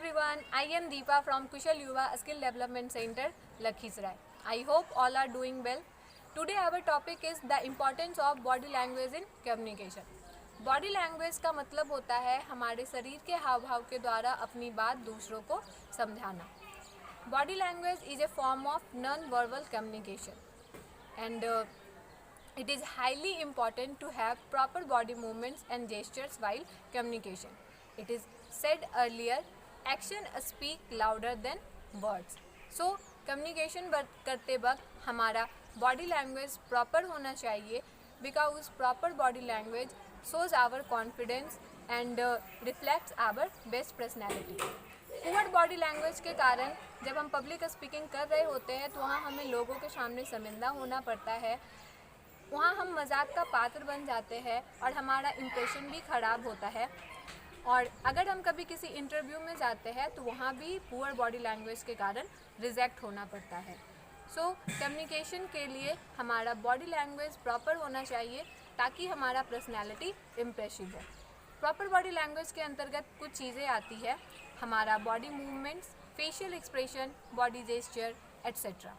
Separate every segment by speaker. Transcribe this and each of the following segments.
Speaker 1: everyone, I am Deepa from Kushal Yuva Skill Development Center, Lakhisrai. I hope all are doing well. Today our topic is the importance of body language in communication. Body language का मतलब होता है हमारे शरीर के हाव भाव के द्वारा अपनी बात दूसरों को समझाना. Body language is a form of non verbal communication and it is highly important to have proper body movements and gestures while communication. It is said earlier, action speak louder than words. So communication करते वक्त हमारा body language proper होना चाहिए because proper body language shows our confidence and reflects our best personality. Poor body language के कारण जब हम public speaking कर रहे होते हैं तो वहाँ हमें लोगों के सामने शर्मिंदा होना पड़ता है. वहाँ हम मजाक का पात्र बन जाते हैं और हमारा इम्प्रेशन भी ख़राब होता है. और अगर हम कभी किसी इंटरव्यू में जाते हैं तो वहाँ भी पुअर बॉडी लैंग्वेज के कारण रिजेक्ट होना पड़ता है. सो कम्युनिकेशन के लिए हमारा बॉडी लैंग्वेज प्रॉपर होना चाहिए ताकि हमारा पर्सनैलिटी इम्प्रेसिव हो. प्रॉपर बॉडी लैंग्वेज के अंतर्गत कुछ चीज़ें आती है, हमारा body movements, facial expression, body gesture etcetera.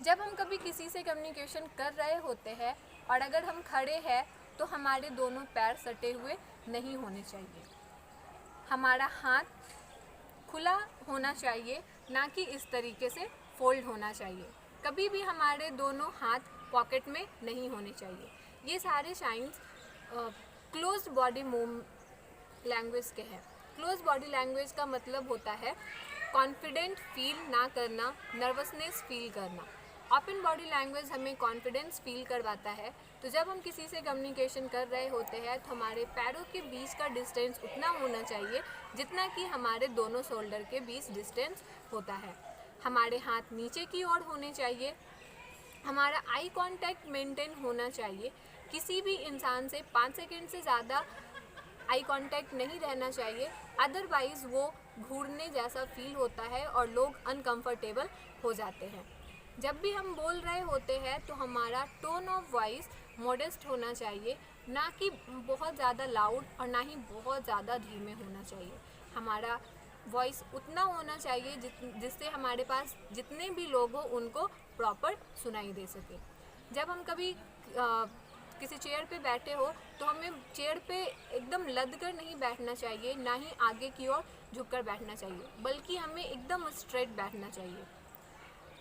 Speaker 1: जब हम कभी किसी से कम्युनिकेशन कर रहे होते हैं और अगर हम खड़े हैं तो हमारे दोनों पैर सटे हुए नहीं होने चाहिए. हमारा हाथ खुला होना चाहिए, ना कि इस तरीके से फोल्ड होना चाहिए. कभी भी हमारे दोनों हाथ पॉकेट में नहीं होने चाहिए. ये सारे साइंस क्लोज्ड बॉडी लैंग्वेज के हैं. क्लोज बॉडी लैंग्वेज का मतलब होता है कॉन्फिडेंट फील ना करना, नर्वसनेस फील करना. ओपन बॉडी लैंग्वेज हमें कॉन्फिडेंस फील करवाता है. तो जब हम किसी से कम्युनिकेशन कर रहे होते हैं तो हमारे पैरों के बीच का डिस्टेंस उतना होना चाहिए जितना कि हमारे दोनों शोल्डर के बीच डिस्टेंस होता है. हमारे हाथ नीचे की ओर होने चाहिए. हमारा आई कांटेक्ट मेंटेन होना चाहिए. किसी भी इंसान से 5 सेकंड से ज़्यादा आई कांटेक्ट नहीं रहना चाहिए, अदरवाइज़ वो घूरने जैसा फील होता है और लोग अनकंफर्टेबल हो जाते हैं. जब भी हम बोल रहे होते हैं तो हमारा टोन ऑफ वॉइस मॉडेस्ट होना चाहिए, ना कि बहुत ज़्यादा लाउड और ना ही बहुत ज़्यादा धीमे होना चाहिए. हमारा वॉइस उतना होना चाहिए जिससे हमारे पास जितने भी लोग हो उनको प्रॉपर सुनाई दे सके. जब हम कभी किसी चेयर पे बैठे हो तो हमें चेयर पे एकदम लद कर नहीं बैठना चाहिए, ना ही आगे की ओर झुककर बैठना चाहिए, बल्कि हमें एकदम स्ट्रेट बैठना चाहिए.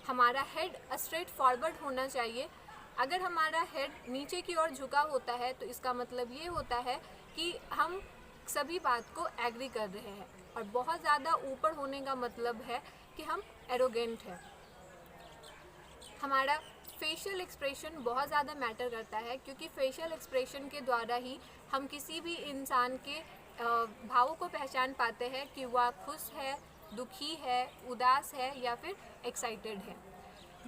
Speaker 1: हमारा हेड स्ट्रेट फॉरवर्ड होना चाहिए. अगर हमारा हेड नीचे की ओर झुका होता है तो इसका मतलब ये होता है कि हम सभी बात को एग्री कर रहे हैं, और बहुत ज़्यादा ऊपर होने का मतलब है कि हम एरोगेंट हैं. हमारा फेशियल एक्सप्रेशन बहुत ज़्यादा मैटर करता है, क्योंकि फेशियल एक्सप्रेशन के द्वारा ही हम किसी भी इंसान के भावों को पहचान पाते हैं कि वह खुश है, दुखी है, उदास है या फिर एक्साइटेड है.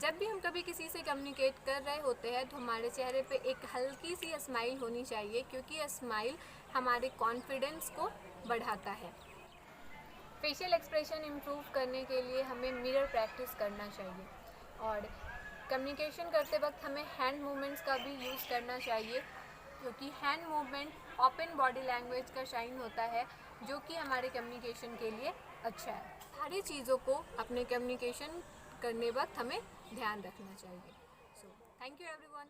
Speaker 1: जब भी हम कभी किसी से कम्युनिकेट कर रहे होते हैं तो हमारे चेहरे पे एक हल्की सी स्माइल होनी चाहिए, क्योंकि स्माइल हमारे कॉन्फिडेंस को बढ़ाता है. फेशियल एक्सप्रेशन इम्प्रूव करने के लिए हमें मिरर प्रैक्टिस करना चाहिए, और कम्युनिकेशन करते वक्त हमें हैंड मूवमेंट्स का भी यूज़ करना चाहिए, क्योंकि hand movement open body language का साइन होता है जो कि हमारे कम्युनिकेशन के लिए अच्छा है. सारी चीज़ों को अपने कम्युनिकेशन करने वक्त हमें ध्यान रखना चाहिए. So thank you everyone.